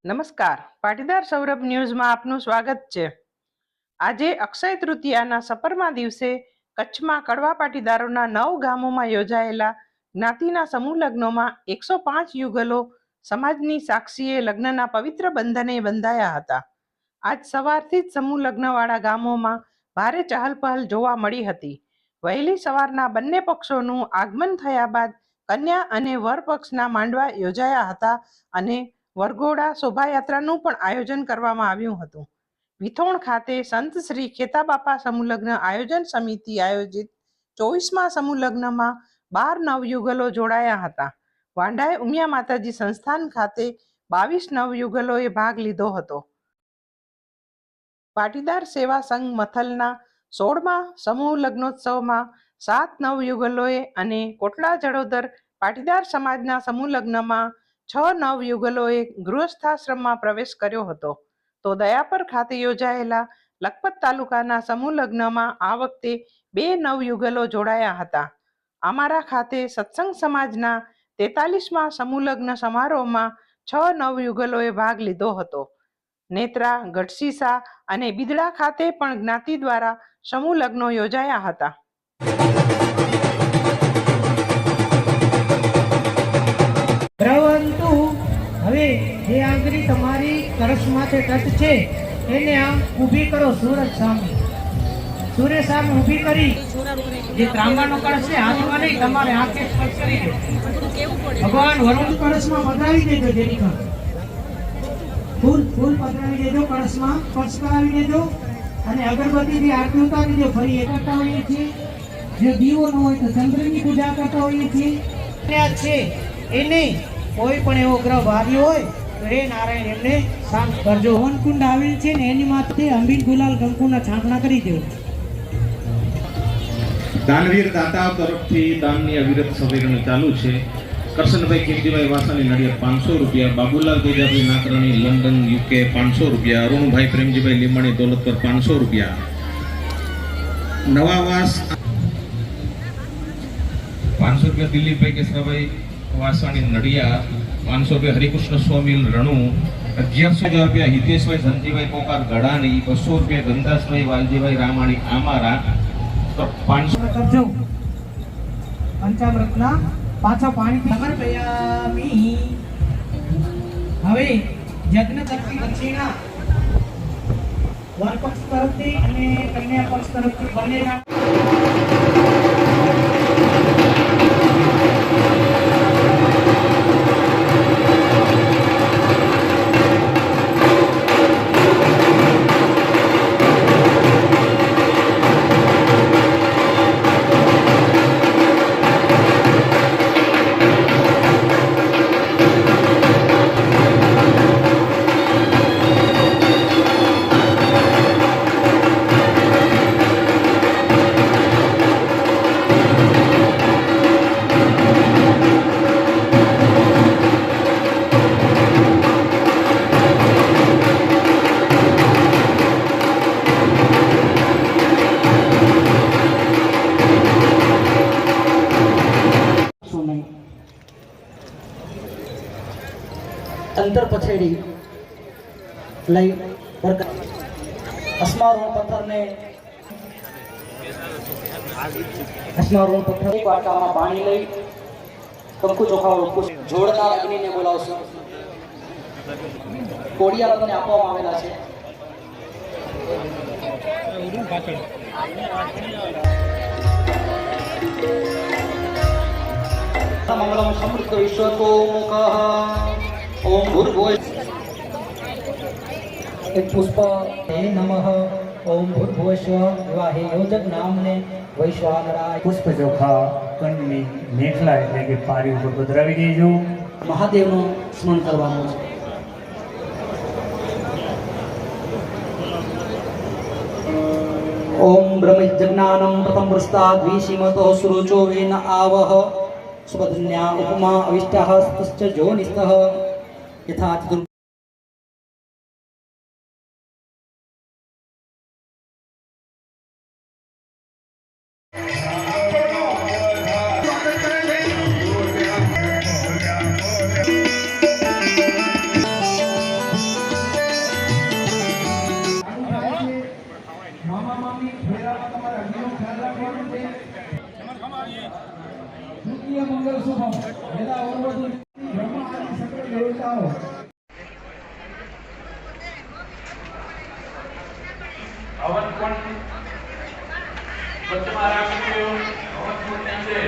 નમસ્કાર, પાટીદાર સૌરભ ન્યૂઝમાં આપનું સ્વાગત છે। આજે અક્ષય તૃતીયાના સપરમા દિવસે કચ્છમાં કડવા પાટીદારોના 9 ગામોમાં યોજાયેલા જ્ઞાતિના સમૂહ લગ્નોમાં 105 યુગલો સમાજની સાક્ષીએ લગ્નના પવિત્ર બંધને બંધાયા હતા। આજ સવારથી જ સમૂહ લગ્નવાળા ગામોમાં ભારે ચહલપહલ જોવા મળી હતી। વહેલી સવારના બંને પક્ષોનું આગમન થયા બાદ કન્યા અને વર પક્ષના માંડવા યોજાયા હતા અને વરઘોડા શોભાયાત્રાનું પણ આયોજન કરવામાં આવ્યું હતું। વિથોણ ખાતે સંત શ્રી ખેતાબાપા સમૂહ લગ્ન આયોજન સમિતિ આયોજિત 24મા સમૂહ લગ્નમાં 12 નવયુગલો જોડાયા હતા। વાંઢાએ ઉમિયા માતાજી સંસ્થાન ખાતે 22 નવયુગલોએ ભાગ લીધો હતો। પાટીદાર સેવા સંઘ મથલના 16મા સમૂહ લગ્નોત્સવમાં 7 નવયુગલોએ અને કોટડા જડોદર પાટીદાર સમાજના સમૂહ લગ્નમાં 6 નવયુગલોએ ગૃહસ્થાશ્રમમાં પ્રવેશ કર્યો હતો। તો દયાપર ખાતે યોજાયેલા લખપત તાલુકાના સમૂહ લગ્નમાં આ વખતે 2 નવયુગલો જોડાયા હતા। અમારા ખાતે સત્સંગ સમાજના 43મા સમૂહ લગ્ન સમારોહમાં 6 નવયુગલોએ ભાગ લીધો હતો। નેત્રા, ગઢશીસા અને બિદડા ખાતે પણ જ્ઞાતિ દ્વારા સમૂહ લગ્નો યોજાયા હતા। હવે જે આંગળી તમારી કળશ માથે ટચ છે એને આમ ઊભી કરો સૂરજ સામે ઊભી કરી જે ત્રાંબાનો કળશ છે હાથમાં નહીં તમારે આંખે સ્પર્શ કરી દો। ભગવાન વરુણ કળશમાં પધરાવી દેજો। જેની ફૂલ પધરાવી દેજો, કળશમાં સ્પર્શ કરાવી દેજો અને અગરબત્તીથી આરતી ઉતારી દેજો। ફરી એ કરતા હોઈએ છીએ, જો દીવો ન હોય તો ચંદ્રની પૂજા કરતા હોઈએ છીએ છે એને કોઈ પણ એવો ગ્રહ ભાગ્યો હોય તો હે નારાયણ એમને શાંત કરજો। હવનકુંડ આવેલ છે ને એની માથે અંબીલ ગુલાલ કંકુના છાંટણા કરી દેવું। દાનવીર દાતાઓ તરફથી દાનની અવિરત સવેરણ ચાલુ છે। કરશનભાઈ કીર્તિભાઈ વાસાની નડિયાદ 500 રૂપિયા, બાબુલાલ તેજાભાઈ નાકરાણી લંડન UK 500 રૂપિયા, અરુણભાઈ પ્રેમજીભાઈ લીંબાણી દોલતપર 500 રૂપિયા, નવાવાસ 500 રૂપિયા, દિલીપભાઈ કેસરાભાઈ વાસાણી નડિયાદ 500 રૂપિયા, હરિકૃષ્ણ સ્વામી રણુ 1100 રૂપિયા, હિતેશભાઈ ધનજીભાઈ પોકાર ગઢાણી 200 રૂપિયા, ગંધાસભાઈ વાલજીભાઈ રામાણી આમારા 500 કરજો। પંચામૃતના પાછા પાણીથી સમર્પયામિ। હવે યજ્ઞ કરતી દક્ષિણા વર પક્ષ તરફથી અને કન્યા પક્ષ તરફથી બંનેના अंतर पछेड़ी लई अस्मारोहण पत्थर ने अस्मारोहण पत्थर एक वाटाમાં પાણી લઈ કંકુ ચોખા જોડનાર અગ્નિને બોલાવશો। કોડિયાલોને આપવામાં આવેલા છે। મંગળમ સમૃદ્ધ વિશ્વતો મુખઃ ओम भूर्भुवः एक पुष्प हे नमः ओम भूर्भुवस्व विवाहे योजक नामने वैश्वानराय पुष्प ચોખા કંડની મેખલા એટલે કે પારી ઉપર પધરાવી દેજો। મહાદેવનું સ્મરણ કરવાનું છે। ओम ब्रह्मज्ञानम प्रथम प्रस्ताद विसीमतो सुरुचो वेन आवह सुभद्रन्या उपमा अविष्टः स्तश्च जोनिस्तः यथा મામા મામી ફેરામાં તમારે અગ્નિનો ખ્યાલ રાખવાનો છે. તૃતીય મંગલ શુભમ એના ઓરવધુ બ્રહ્મા આદિ સકળ દેવતાઓ હવન પણ વચ્ચેમાં રાખજો. હવન પણ ત્યાં છે.